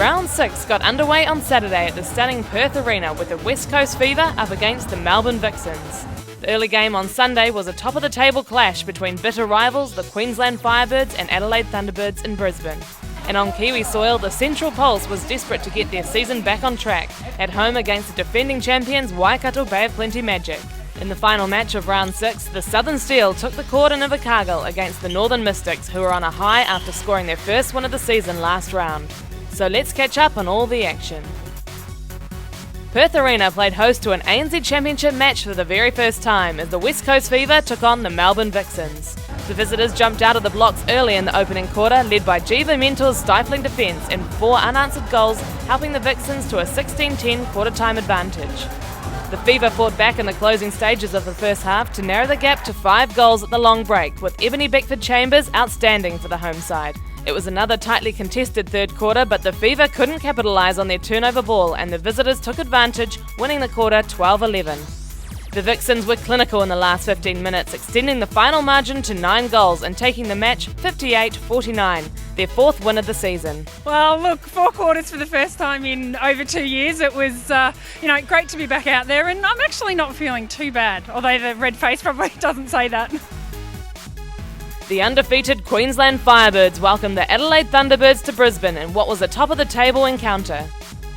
Round 6 got underway on Saturday at the stunning Perth Arena with the West Coast Fever up against the Melbourne Vixens. The early game on Sunday was a top-of-the-table clash between bitter rivals the Queensland Firebirds and Adelaide Thunderbirds in Brisbane. And on Kiwi soil, the Central Pulse was desperate to get their season back on track, at home against the defending champions Waikato Bay of Plenty Magic. In the final match of Round 6, the Southern Steel took the court in Invercargill against the Northern Mystics, who were on a high after scoring their first win of the season last round. So let's catch up on all the action. Perth Arena played host to an ANZ Championship match for the very first time as the West Coast Fever took on the Melbourne Vixens. The visitors jumped out of the blocks early in the opening quarter, led by Jiva Mentor's stifling defence and 4 unanswered goals, helping the Vixens to a 16-10 quarter-time advantage. The Fever fought back in the closing stages of the first half to narrow the gap to 5 goals at the long break, with Ebony Beckford-Chambers outstanding for the home side. It was another tightly contested third quarter, but the Fever couldn't capitalise on their turnover ball and the visitors took advantage, winning the quarter 12-11. The Vixens were clinical in the last 15 minutes, extending the final margin to 9 goals and taking the match 58-49, their 4th win of the season. Well, look, 4 quarters for the first time in over 2 years. It was, great to be back out there, and I'm actually not feeling too bad, although the red face probably doesn't say that. The undefeated Queensland Firebirds welcomed the Adelaide Thunderbirds to Brisbane in what was a top-of-the-table encounter.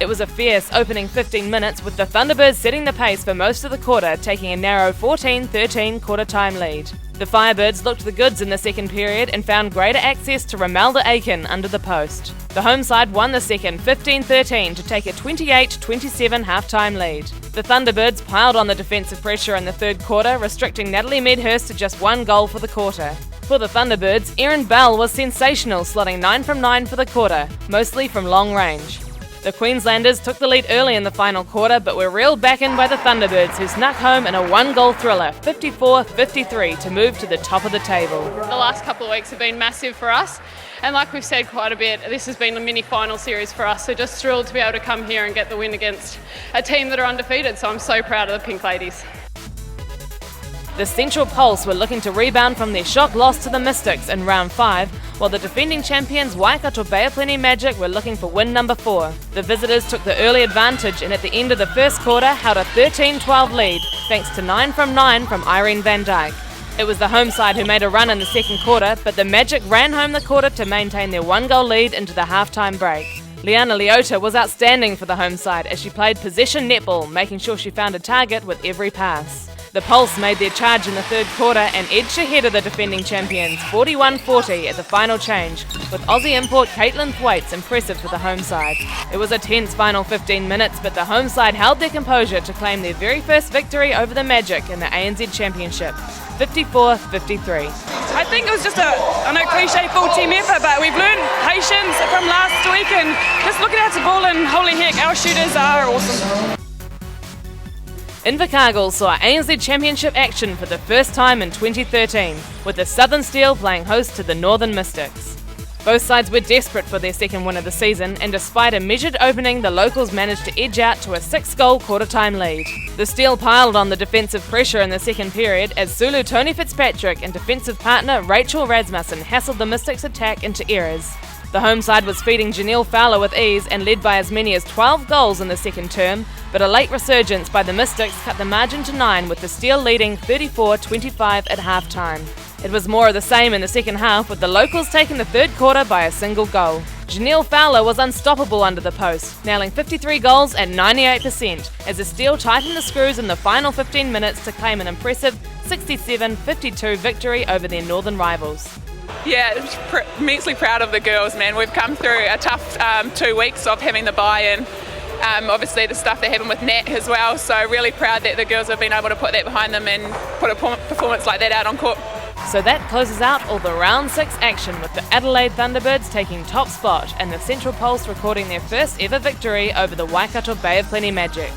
It was a fierce opening 15 minutes, with the Thunderbirds setting the pace for most of the quarter, taking a narrow 14-13 quarter-time lead. The Firebirds looked the goods in the second period and found greater access to Romelda Aiken under the post. The home side won the second 15-13 to take a 28-27 half-time lead. The Thunderbirds piled on the defensive pressure in the third quarter, restricting Natalie Medhurst to just 1 goal for the quarter. For the Thunderbirds, Erin Bell was sensational, slotting 9 from 9 for the quarter, mostly from long range. The Queenslanders took the lead early in the final quarter, but were reeled back in by the Thunderbirds, who snuck home in a 1-goal thriller, 54-53, to move to the top of the table. The last couple of weeks have been massive for us, and like we've said quite a bit, this has been a mini final series for us, so just thrilled to be able to come here and get the win against a team that are undefeated, so I'm so proud of the Pink Ladies. The Central Pulse were looking to rebound from their shock loss to the Mystics in round 5, while the defending champions Waikato Bay of Plenty Magic were looking for win number 4. The visitors took the early advantage and at the end of the first quarter held a 13-12 lead, thanks to 9 from 9 from Irene Van Dyke. It was the home side who made a run in the second quarter, but the Magic ran home the quarter to maintain their 1-goal lead into the half-time break. Liana Leota was outstanding for the home side as she played possession netball, making sure she found a target with every pass. The Pulse made their charge in the third quarter and edged ahead of the defending champions 41-40 at the final change, with Aussie import Caitlin Thwaites impressive for the home side. It was a tense final 15 minutes, but the home side held their composure to claim their very first victory over the Magic in the ANZ Championship, 54-53. I think it was just a cliche full team effort, but we've learned patience from last week and just looking out the ball, and holy heck, our shooters are awesome. Invercargill saw ANZ Championship action for the first time in 2013, with the Southern Steel playing host to the Northern Mystics. Both sides were desperate for their second win of the season, and despite a measured opening, the locals managed to edge out to a 6-goal quarter-time lead. The Steel piled on the defensive pressure in the second period as Zulu Tony Fitzpatrick and defensive partner Rachel Rasmussen hassled the Mystics' attack into errors. The home side was feeding Janelle Fowler with ease and led by as many as 12 goals in the second term, but a late resurgence by the Mystics cut the margin to 9, with the Steel leading 34-25 at half-time. It was more of the same in the second half, with the locals taking the third quarter by a single goal. Janelle Fowler was unstoppable under the post, nailing 53 goals at 98%, as the Steel tightened the screws in the final 15 minutes to claim an impressive 67-52 victory over their northern rivals. Yeah, immensely proud of the girls, man. We've come through a tough 2 weeks of having the buy-in. Obviously the stuff that happened with Nat as well, so really proud that the girls have been able to put that behind them and put a performance like that out on court. So that closes out all the round 6 action, with the Adelaide Thunderbirds taking top spot and the Central Pulse recording their first ever victory over the Waikato Bay of Plenty Magic.